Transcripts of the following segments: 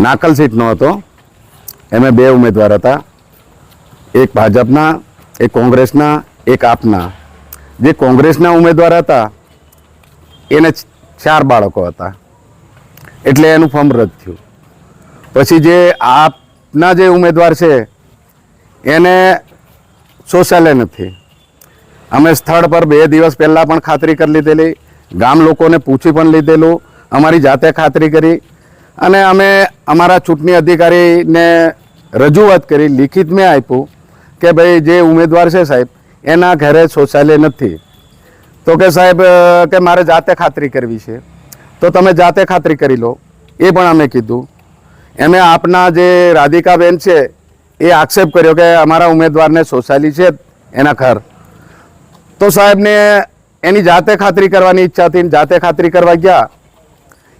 નાકલ સીટનો હતો. એમે બે ઉમેદવાર હતા, એક ભાજપના, એક કોંગ્રેસના, એક આપના. જે કોંગ્રેસના ઉમેદવાર હતા એને 4 બાળકો હતા, એટલે એનું ફોર્મ રદ થયું. પછી જે આપના જે ઉમેદવાર છે એને શૌચાલય નથી. અમે સ્થળ પર 2 દિવસ પહેલાં પણ ખાતરી કરી લીધેલી, ગામ લોકોને પૂછી પણ લીધેલું, અમારી જાતે ખાતરી કરી અને અમે અમારા ચૂંટણી અધિકારીને રજૂઆત કરી, લિખિત મેં આપ્યું કે ભાઈ જે ઉમેદવાર છે સાહેબ એના ઘરે શૌચાલય નથી. તો કે સાહેબ કે મારે જાતે ખાતરી કરવી છે, તો તમે જાતે ખાતરી કરી લો. એ પણ અમે કીધું. એમે આપના જે રાધિકાબેન છે એ આક્ષેપ કર્યો કે અમારા ઉમેદવારને શૌચાલય છે એના ઘર. તો સાહેબને એની જાતે ખાતરી કરવાની ઈચ્છા હતી, જાતે ખાતરી કરવા ગયા.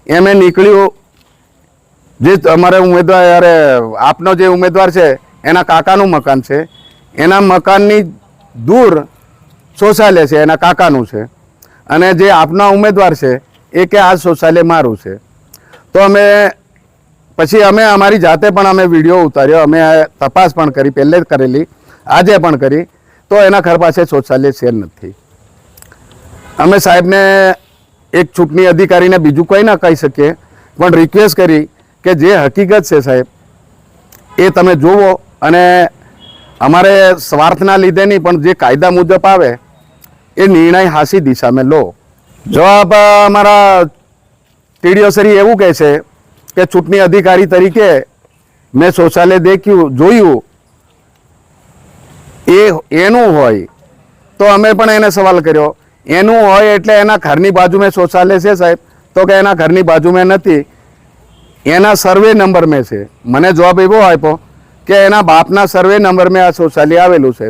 એમે નીકળ્યું જે અમારે ઉમેદવાર આપનો જે ઉમેદવાર છે એના કાકાનું મકાન છે, એના મકાનની દૂર શૌચાલય છે, એના કાકાનું છે. અને જે આપના ઉમેદવાર છે એ કે આ શૌચાલય મારું છે. તો પછી અમે અમારી જાતે પણ અમે વિડીયો ઉતાર્યો, અમે તપાસ પણ કરી, પહેલે જ કરેલી, આજે પણ કરી. તો એના ઘર પાસે શૌચાલય છે નથી. અમે સાહેબને એક ચૂંટણી અધિકારીને બીજું કંઈ ના કહી શકીએ, પણ રિક્વેસ્ટ કરી કે જે હકીકત છે સાહેબ એ તમે જુઓ અને અમારે સ્વાર્થના લીધે નહીં પણ જે કાયદા મુજબ આવે એ નિર્ણય હાસી દિશામાં લો. જવાબ અમારા ટીડીઓ શ્રી એવું કહે છે કે ચૂંટણી અધિકારી તરીકે મેં શૌચાલય જોયું એનું હોય. તો અમે પણ એને સવાલ કર્યો, એનું હોય એટલે એના ઘરની બાજુમાં શૌચાલય છે સાહેબ? તો કે એના ઘરની બાજુમાં નથી, એના સર્વે નંબર મેં છે. મને જવાબ એવો આપ્યો કે એના બાપના સર્વે નંબર મેં આ શૌચાલય આવેલું છે.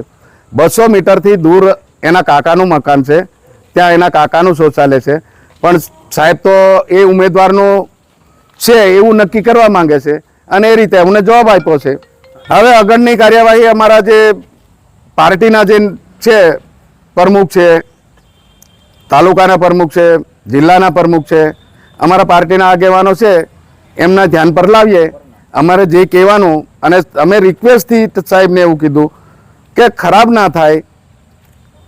200 મીટરથી દૂર એના કાકાનું મકાન છે, ત્યાં એના કાકાનું શૌચાલય છે. પણ સાહેબ તો એ ઉમેદવારનું છે એવું નક્કી કરવા માંગે છે અને એ રીતે અમને જવાબ આપ્યો છે. હવે આગળની કાર્યવાહી અમારા જે પાર્ટીના જે છે પ્રમુખ છે, તાલુકાના પ્રમુખ છે, જિલ્લાના પ્રમુખ છે, અમારા પાર્ટીના આગેવાનો છે, એમના ધ્યાન પર લાવીએ. અમારે જે કહેવાનું, અને અમે રિક્વેસ્ટથી સાહેબને એવું કીધું કે ખરાબ ના થાય,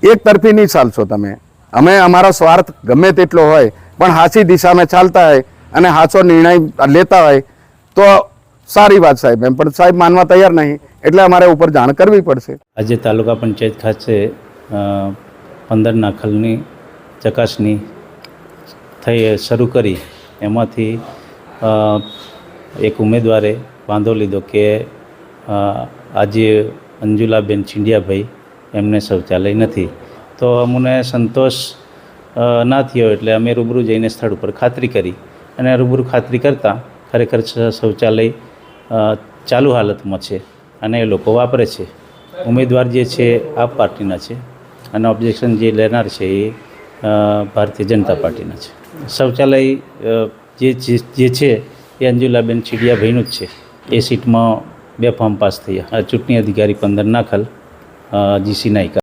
એક તરફી નહીં ચાલશો તમે. અમે અમારો સ્વાર્થ ગમે તેટલો હોય પણ હાચી દિશામાં ચાલતા હોય અને હાચો નિર્ણય લેતા હોય તો સારી વાત સાહેબ. એમ પણ સાહેબ માનવા તૈયાર નહીં, એટલે અમારે ઉપર જાણ કરવી પડશે. આજે તાલુકા પંચાયત ખાતે 15 નાખલની ચકાસણી શરૂ કરી. એમાંથી એક ઉમેદવારે વાંધો લીધો કે આજે અંજુલાબેન ચિંડિયાભાઈ એમને શૌચાલય નથી. તો અમને સંતોષ ના થયો એટલે અમે રૂબરૂ જઈને સ્થળ ઉપર ખાતરી કરી અને રૂબરૂ ખાતરી કરતાં ખરેખર શૌચાલય ચાલુ હાલતમાં છે અને એ લોકો વાપરે છે. ઉમેદવાર જે છે આપ પાર્ટીના છે અને ઓબ્જેક્શન જે લેનાર છે એ ભારતીય જનતા પાર્ટીના છે. શૌચાલય જે છે એ અંજુલાબેન ચિડિયાભાઈનું જ છે. એ સીટમાં 2 ફોર્મ પાસ થયા. ચૂંટણી અધિકારી 15 નાખલ, જીસી નાયકા.